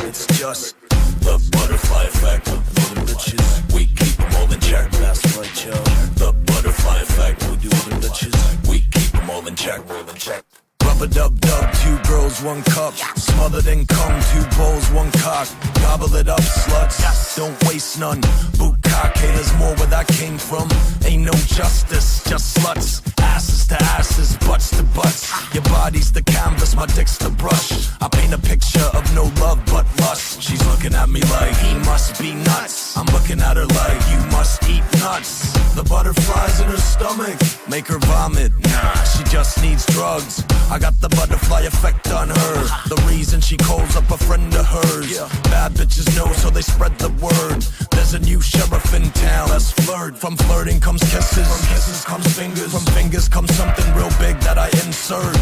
It's just the butterfly effect. Little bitches, we keep them all in check. That's right, yo. The butterfly effect. We do little bitches, we keep them all in check. Rub-a-dub-dub, 2 girls, 1 cup. Smothered in cum, 2 bowls, 1 cock. Gobble it up, sluts. Don't waste none. Bukkake, there's more where that came from. Ain't no justice, just sluts. Asses to asses, butts to butts. Your body's the canvas, my dick's the brush. I paint a picture of no love but lust. She's looking at me like he must be nuts. I'm looking at her like you must eat nuts. The butterflies in her stomach make her vomit. Nah, she just needs drugs. I got the butterfly effect on her. The reason she calls up a friend of hers. Bad bitches know, so they spread the word. There's a new sheriff in town. Let's flirt. From flirting comes kisses. From kisses comes fingers. From fingers comes something real big that I insert.